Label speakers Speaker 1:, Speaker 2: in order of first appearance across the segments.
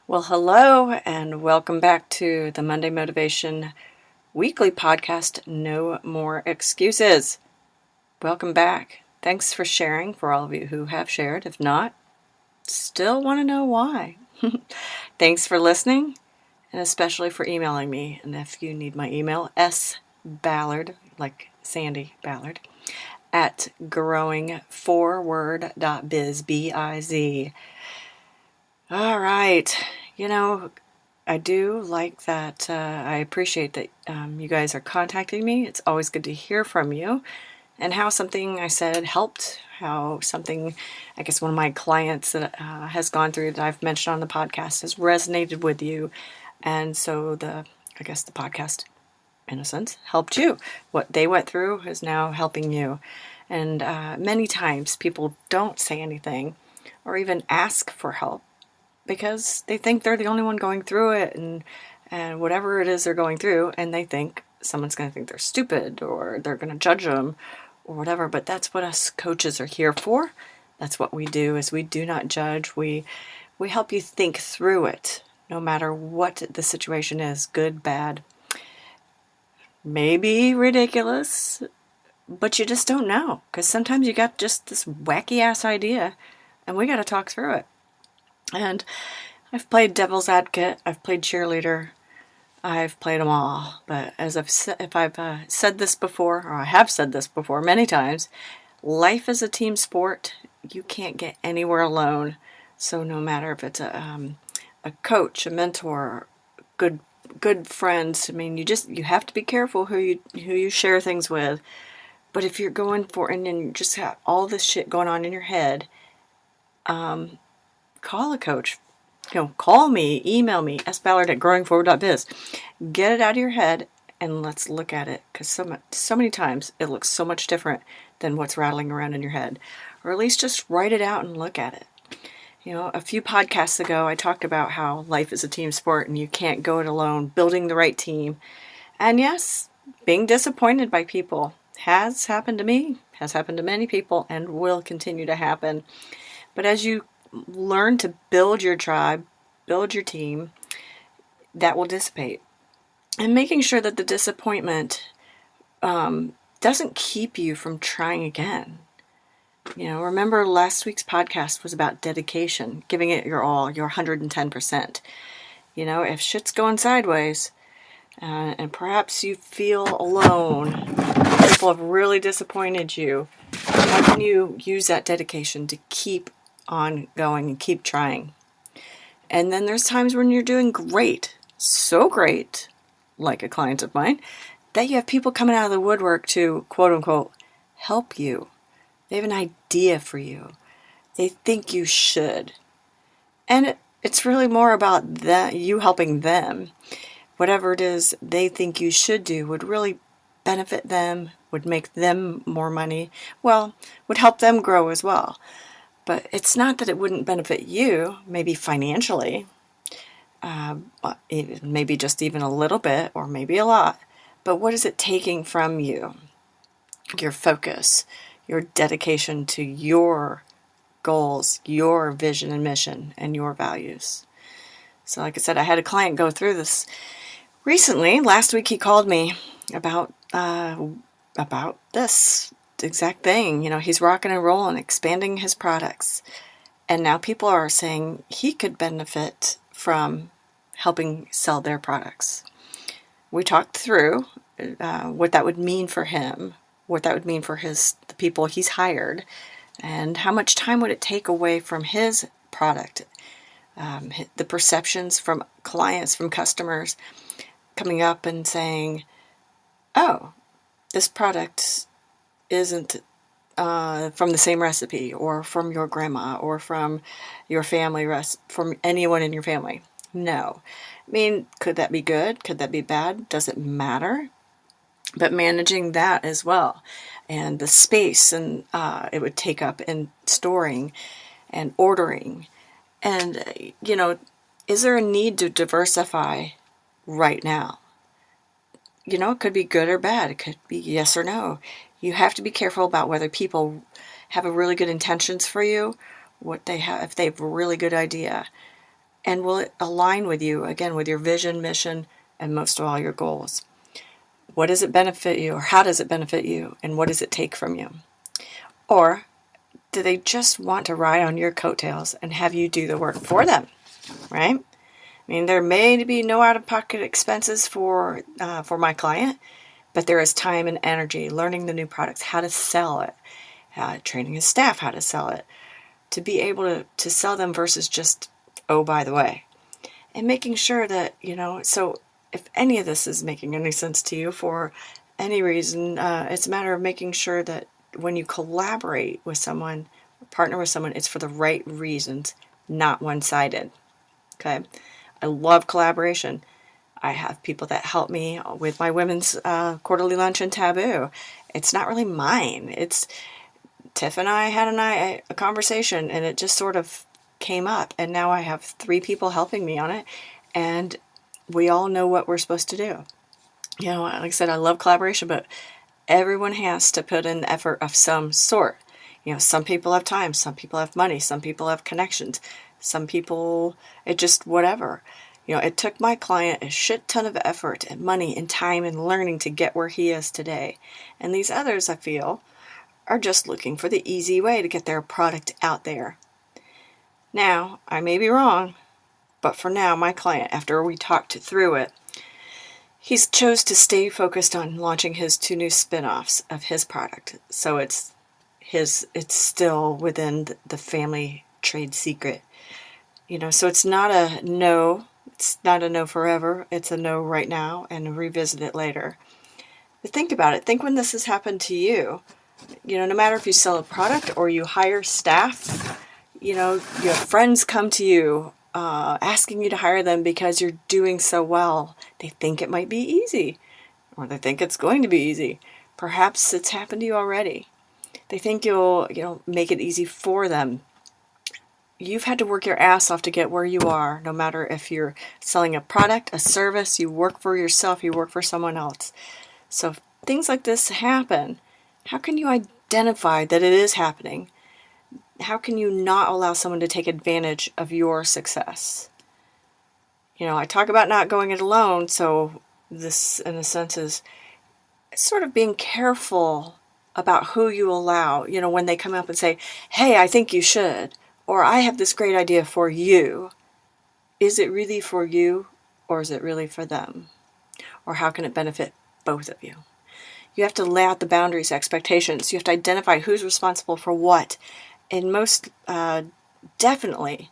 Speaker 1: Well, hello, and welcome back to the Monday Motivation Weekly Podcast, No More Excuses. Welcome back. Thanks for sharing, for all of you who have shared. If not, still want to know why. Thanks for listening, and especially for emailing me. And if you need my email, sballard, like Sandi Ballard, at growingforward.biz, B-I-Z. All right. I do like that. I appreciate that you guys are contacting me. It's always good to hear from you and how something I said helped, how something, I guess one of my clients that has gone through that I've mentioned on the podcast has resonated with you. And so the podcast, in a sense, helped you. What they went through is now helping you. And many times people don't say anything or even ask for help, because they think they're the only one going through it and whatever it is they're going through, and they think someone's going to think they're stupid or they're going to judge them or whatever. But that's what us coaches are here for. That's what we do, is we do not judge. We help you think through it, no matter what the situation is, good, bad, maybe ridiculous, but you just don't know, because sometimes you got just this wacky ass idea and we got to talk through it. And I've played devil's advocate, I've played cheerleader, I've played them all. But as I've said this before, or I have said this before many times, life is a team sport. You can't get anywhere alone. So no matter if it's a coach, a mentor, good friends, I mean, you have to be careful who you share things with. But if you're going for, and then you just have all this shit going on in your head, call a coach. Call me, email me, sballard@growingforward.biz. Get it out of your head and let's look at it, because so many times it looks so much different than what's rattling around in your head. Or at least just write it out and look at it. A few podcasts ago I talked about how life is a team sport and you can't go it alone, building the right team. And yes, being disappointed by people has happened to me, has happened to many people, and will continue to happen. But as you learn to build your tribe, build your team, that will dissipate. And making sure that the disappointment doesn't keep you from trying again. Remember last week's podcast was about dedication, giving it your all, your 110%. If shit's going sideways, and perhaps you feel alone, people have really disappointed you, how can you use that dedication to keep on going and keep trying? And then there's times when you're doing great, so great, like a client of mine, that you have people coming out of the woodwork to, quote unquote, help you. They have an idea for you. They think you should. And it's really more about that, you helping them. Whatever it is they think you should do would really benefit them, would make them more money, would help them grow as well. But it's not that it wouldn't benefit you, maybe financially, maybe just even a little bit, or maybe a lot. But what is it taking from you? Your focus, your dedication to your goals, your vision and mission, and your values. So like I said, I had a client go through this recently. Last week he called me about this exact thing. He's rocking and rolling, expanding his products, and now people are saying he could benefit from helping sell their products. We talked through what that would mean for him, what that would mean for the people he's hired, and how much time would it take away from his product, the perceptions from clients, from customers coming up and saying, oh, this product isn't from the same recipe, or from your grandma, or from your family, from anyone in your family. No. I mean, could that be good? Could that be bad? Does it matter? But managing that as well, and the space and it would take up in storing and ordering. And, is there a need to diversify right now? It could be good or bad. It could be yes or no. You have to be careful about whether people have a really good intentions for you, what they have, if they have a really good idea. And will it align with you, again, with your vision, mission, and most of all, your goals? What does it benefit you, or how does it benefit you, and what does it take from you? Or do they just want to ride on your coattails and have you do the work for them, right? I mean, there may be no out-of-pocket expenses for my client, but there is time and energy learning the new products, how to sell it, training his staff how to sell it, to be able to sell them versus just, oh, by the way. And making sure that, so if any of this is making any sense to you for any reason, it's a matter of making sure that when you collaborate with someone, partner with someone, it's for the right reasons, not one-sided. Okay? I love collaboration. I have people that help me with my women's quarterly lunch and taboo. It's not really mine. It's Tiff and I had a conversation, and it just sort of came up, and now I have 3 people helping me on it, and we all know what we're supposed to do. Like I said, I love collaboration, but everyone has to put in effort of some sort. Some people have time, some people have money, some people have connections, some people, it just whatever. It took my client a shit ton of effort and money and time and learning to get where he is today. And these others, I feel, are just looking for the easy way to get their product out there. Now, I may be wrong, but for now, my client, after we talked through it, he's chose to stay focused on launching his 2 new spin-offs of his product. So it's still within the family trade secret. So it's not a no. It's not a no forever. It's a no right now and revisit it later. But think about it. Think when this has happened to you. No matter if you sell a product or you hire staff, your friends come to you asking you to hire them because you're doing so well. They think it might be easy, or they think it's going to be easy. Perhaps it's happened to you already. They think you'll, make it easy for them. You've had to work your ass off to get where you are, no matter if you're selling a product, a service, you work for yourself, you work for someone else. So if things like this happen, how can you identify that it is happening? How can you not allow someone to take advantage of your success? I talk about not going it alone, so this, in a sense, is sort of being careful about who you allow, when they come up and say, hey, I think you should, or I have this great idea for you. Is it really for you, or is it really for them? Or how can it benefit both of you? You have to lay out the boundaries, expectations. You have to identify who's responsible for what. And most definitely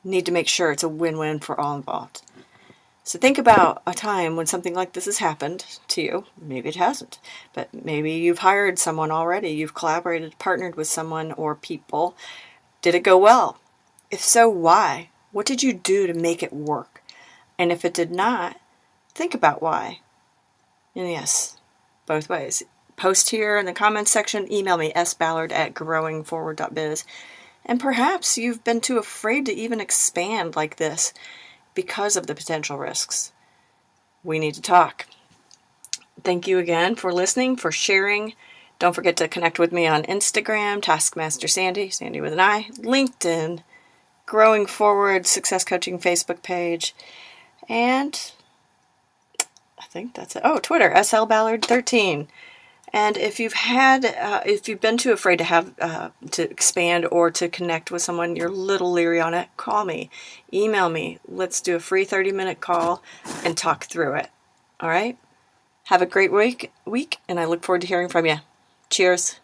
Speaker 1: need to make sure it's a win-win for all involved. So think about a time when something like this has happened to you. Maybe it hasn't, but maybe you've hired someone already. You've collaborated, partnered with someone or people. Did it go well? If so, why? What did you do to make it work? And if it did not, think about why. And yes, both ways. Post here in the comments section, email me, sballard@growingforward.biz. And perhaps you've been too afraid to even expand like this because of the potential risks. We need to talk. Thank you again for listening, for sharing. Don't forget to connect with me on Instagram, Taskmaster Sandi, Sandi with an I, LinkedIn, Growing Forward, Success Coaching Facebook page, and I think that's it. Oh, Twitter, SLBallard13. And if you've been too afraid to have to expand or to connect with someone, you're a little leery on it, call me, email me. Let's do a free 30-minute call and talk through it. All right? Have a great week, and I look forward to hearing from you. Cheers.